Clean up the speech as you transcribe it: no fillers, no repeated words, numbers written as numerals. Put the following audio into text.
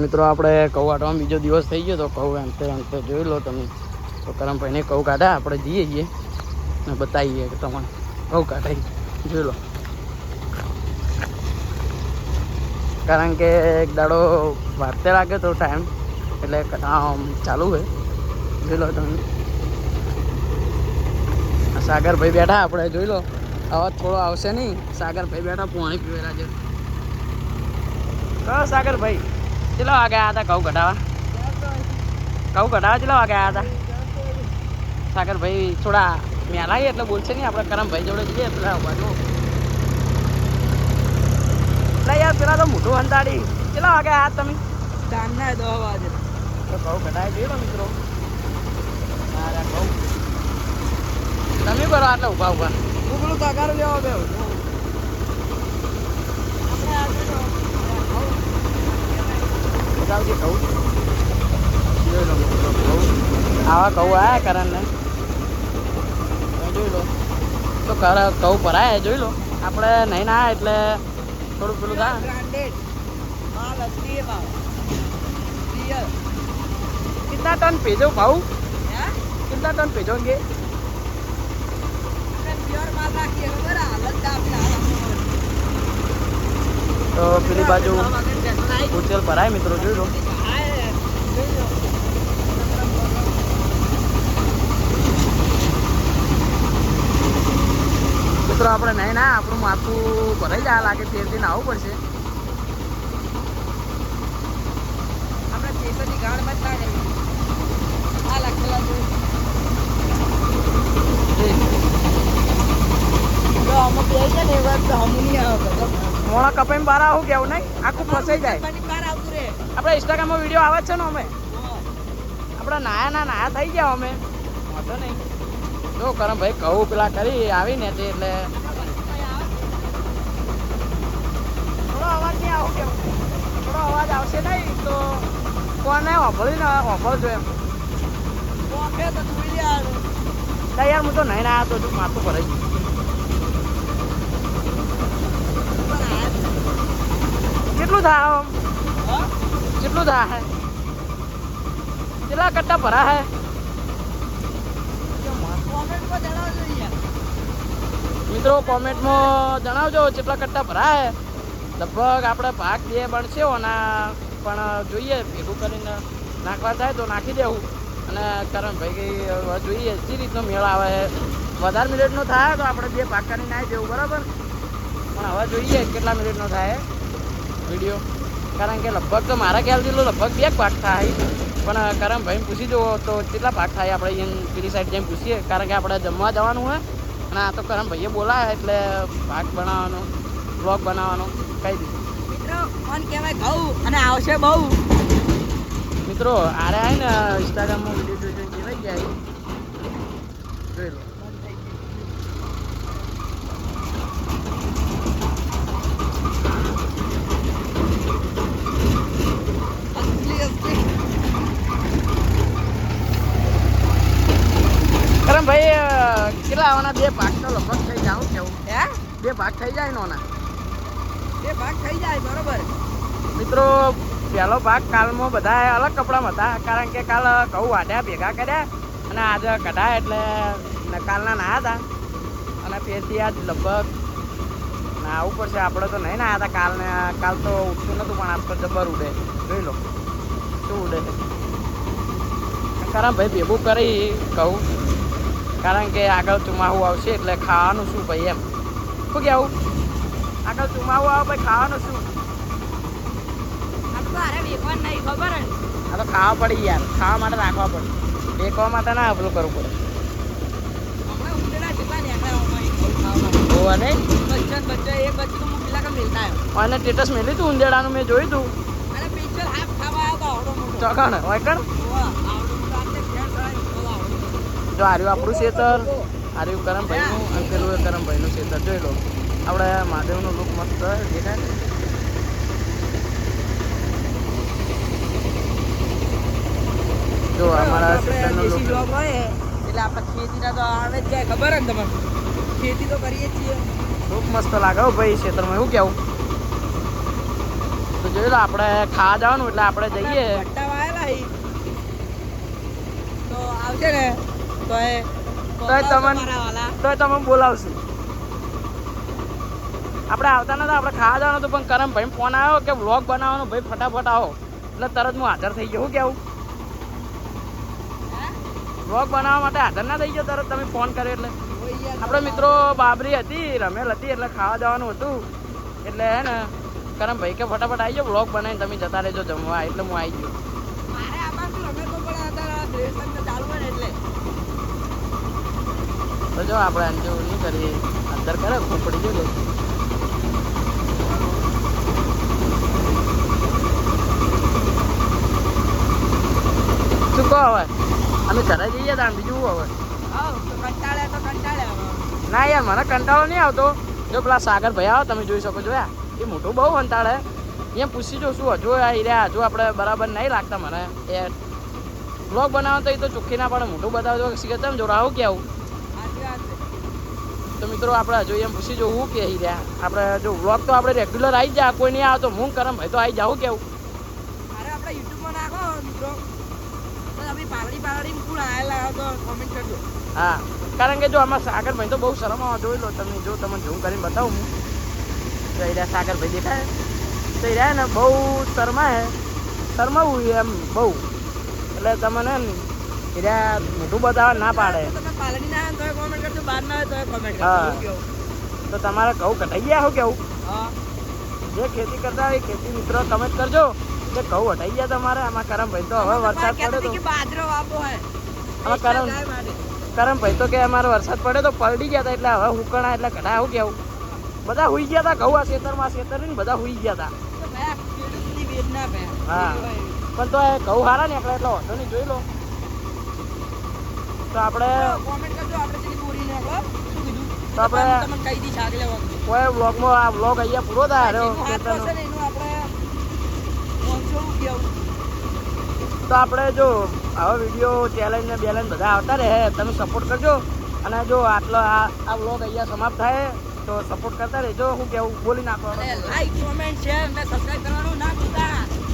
મિત્રો આપણે કઉ કાઢવામાં બીજો દિવસ થઈ ગયો તો કઉ અંતે જોઈ લો તમે તો કરમભાઈને કઉ કાઢા આપણે જઈએ ને બતાવીએ કે તમને કઉ કાઢાઈ જોઈ લો કારણ કે એક દાડો વારતે લાગે તો ટાઈમ એટલે ચાલુ હોય જોઈ લો તમે સાગરભાઈ બેઠા આપણે જોઈ લો અવાજ થોડો આવશે નહીં સાગરભાઈ બેઠા પાણી પીવેલા છે સાગરભાઈ ચેલા વાગે આવ્યા હતા ઘઉં કઢાવા ચેલા વાગે આવ્યા હતા સાગરભાઈ થોડા મેલાય એટલે બોલશે નહીં આપણે કરમભાઈ જોડે જઈએ પેલા બાજુ એટલે યાર પેલા તો મોટું હંતાડી ચેલા વાગે આવ્યા તમે સાંજના 10 વાગે તો ઘઉં કઢાય જોઈએ ને મિત્રો મારા ઘઉં તમે કરો આટલા ઊભા ઊભા હું પેલું તગાર લેવા બે આવા કહું આયા કરણ ને જોઈ લો તો કહું ભરાય જોઈ લો આપણે નહીં ના એટલે થોડું પેલું થાય कितना टन भेजो भाऊ कितना टन भेजोगे तो પેલી બાજુ ઉચેલ ભરાય મિત્રો જોઈ લો મિત્રો આપણે નહીં ના આપણું માથું ભરાઈ જાય લાગે તેરથી આવવું પડશે આપણે સ્ટેશનની ગાડમાં થાય આ લખેલા જો અમુક બે છે ને એ વાત હમું નહીં આવે મોણા કપાઈ બહાર આવું કેવું નહીં આખું ફસાઈ જાય બહાર આવતું રે આપણે ઇન્સ્ટાગ્રામમાં વિડીયો આવે છે ને અમે આપણે નાયા થઈ ગયા અમે વાંધો નહીં જો કરમભાઈ કહું પેલા કરી આવીને તે એટલે થોડો અવાજ નહીં આવું કેવું થોડો અવાજ આવશે નહીં તો કોને વાપરીને વાપરજો એમ યાર હું તો નહીં ના તો માથું ભરાઈ ગયું કેટલું થાય કેટલું થાય કેટલા કટ્ટા ભરા હે મિત્રો કોમેન્ટમાં જણાવજો કેટલા કટ્ટા ભરા હે લગભગ આપણે ભાગ 2 બનશે ઓના પણ જોઈએ ભેગું કરીને નાખવા થાય તો નાખી દેવું અને કરણભાઈ જોઈએ જે રીતનો મેળ આવે વધારે મિનિટનો થાય તો આપણે 2 ભાગ કરીને નાખી દેવું બરાબર પણ હવે જોઈએ કેટલા મિનિટનો થાય વિડીયો કારણ કે લગભગ તો મારા ખ્યાલથી લગભગ 2 ભાગ થાય પણ કરમભાઈને પૂછી જુઓ તો કેટલા ભાગ થાય આપણે અહીંયા પેલી સાઈડ જઈને પૂછીએ કારણ કે આપણે જમવા જવાનું હોય અને આ તો કરમભાઈએ બોલાય એટલે ભાગ બનાવવાનો બ્લોગ બનાવવાનો કહી દીધું મિત્રો ફોન કહેવાય ઘઉં અને આવશે બહુ મિત્રો આરે આવી ને ઇન્સ્ટાગ્રામમાં વિડીયો જોઈને કહેવાય જાય જોઈ લો ભાઈ કેટલા આવવાના 2 ભાગ તો લગભગ થઈ જાવ કેવું હે 2 ભાગ થઈ જાય નોના 2 ભાગ થઈ જાય બરોબર મિત્રો પહેલો ભાગ કાલમાં બધા અલગ કપડામાં હતા કારણ કે કાલ ઘઉં વાઢ્યા ભેગા કર્યા અને આજે કઢાયા એટલે કાલના નાયા હતા અને તેથી આજ લગભગ નાવું પડશે આપણે તો નહીં નાયા હતા કાલ તો ઉઠતું નહોતું પણ આજ તો જબર ઉડે જોઈ લો શું ઉડે છે કારણ ભાઈ ભેગું કરી કહું કારણ કે આગળ ચોમાહું આવશે એટલે ખાવાનું શું ભાઈ એમ શું કહેવું આગળ ચોમાહું આવે ભાઈ ખાવાનું શું નહીં ખબર આ તો ખાવા પડી યાર ખાવા માટે રાખવા પડે દેખવા માટે ના પેલું કરવું પડે અને સ્ટેટસ મેલ્યું તું ઉંદેડાનું મેં જોયું તું ચોકણ હોય કણ જો આર્યું આપણું ખેતર આર્યું કરમભાઈનું અને પેલું કરમભાઈનું ખેતર જોઈ લો આપણે મહાદેવનું લુક મસ્ત દેખાય જો અમારા ખેતરનું લુક હોય એટલે આપણે ખેતીના તો આવે જ જાય ખબર ને તમને ખેતી તો કરીએ છીએ લુક મસ્ત લાગે ભાઈ ખેતરમાં એવું કેવું તો જોઈ લો આપણે ખાવા જવાનું એટલે આપણે જઈએ. કટ્ટા વાયેલા હી. તો આવશે ને તો એ તોય તમને બોલાવશું. આપણે આવતા નતા, આપણે ખાવા જવાનું હતું, પણ કરમ ભાઈ ફોન આવ્યો કે વ્લોગ બનાવવાનો ભાઈ ફટાફટ આવો, એટલે તરત હું હાજર થઈ ગયો. શું કેવું? વ્લોગ બનાવવા માટે હાજર ના થઈ ગયો તરત તમે ફોન કર્યો એટલે. આપણે મિત્રો બાબરી હતી, રમેલ હતી, એટલે ખાવા જવાનું હતું. એટલે હે ને કરમ ભાઈ કે ફટાફટ આવી જાઓ, વ્લોગ બનાવીને તમે જતા રહેજો જમવા, એટલે હું આવી ગયો. મારે આમાં શું રમેલ તો પણ હતા ડ્રેસન તો ચાલુ હોય ને એટલે. તો જો આપણે અંજુ નહીં કરીએ, અંદર કરે ખોપડી જો લે. શું કહો હવે? અમે ઘરે જઈએ તા બીજું હવે. ના યાર મને કંટાળો નહીં આવતો. જો પેલા સાગર ભાઈ આવો તમે જોઈ શકો છો, યાર એ મોટું બહુ કંટાળે. અહીંયા પૂછી જો શું હજુ રહ્યા, હજુ આપણે બરાબર નહીં લાગતા મને. એ બ્લોગ બનાવો તો એ તો ચોખ્ખી ના પડે, મોટું બતાવજો શીખે તેમ જો આવું કે આવું. તો મિત્રો આપણે હજુ એમ પૂછી જોવું કે રહ્યા આપણે જો વ્લોગ તો આપણે રેગ્યુલર આવી જાય, કોઈ નહીં આવે તો હું કરમ ભાઈ તો આવી જાઉં કેવું. અરે આપણે યુટ્યુબમાં નાખો મિત્રો, તમે પાલડી કોણ આયેલા તો કોમેન્ટ કરજો. હા, કારણ કે જો આમાં સાગર ભાઈ તો બહુ શરમ આવે. જોઈ લો તમે, જો તમે ઝૂમ કરીને બતાવું હું તો એ રહ્યા સાગર ભાઈ દેખાય તો એ રહ્યા ને બહુ શરમાવું એમ બહુ. એટલે તમને એ રહ્યા મોટું બતાવવા ના પાડે. તમે પાલડી ના આવે તો કોમેન્ટ કરજો, બહાર ના આવે તો કોમેન્ટ હા. કરજો. તો તમારે ઘઉં કટાઈ ગયા હો કેવું? હા, જે ખેતી કરતા હોય ખેતી મિત્રો કમેન્ટ કરજો કે ઘઉં હટાઈ ગયા તમારે. આમાં કરમ ભાઈ તો હવે વરસાદ પડે તો બાજરો વાપો હે હવે કરમ ભાઈ તો કે અમારે વરસાદ પડે તો પલટી ગયા હતા, એટલે હવે હુકણા એટલે કઢા આવું કેવું. બધા હુઈ ગયા હતા ઘઉં આ ખેતરમાં ને બધા હુઈ ગયા હતા. હા, પણ તો એ ઘઉં હારા ને એટલે વાંધો નહીં. જોઈ લો તો આપણે કોમેન્ટ કરજો, આપણે જેની પૂરી ને શું કીધું તો આપણે તમને કહી દી શાક લેવા કોઈ વ્લોગમાં આ વ્લોગ અહીંયા પૂરો થાય રહ્યો ખેતરનો. ને એનું આપણે 500 રૂપિયા. તો આપણે જો આવા વિડીયો ચેલેન્જ ને બેલેન્જ બધા આવતા રહે, તમે સપોર્ટ કરજો. અને જો આટલો આ વ્લોગ અહીંયા સમાપ્ત થાય તો સપોર્ટ કરતા રહેજો. શું કેવું બોલી નાખો. લાઈક કોમેન્ટ શેર અને સબસ્ક્રાઇબ કરવાનું ના ભૂલતા.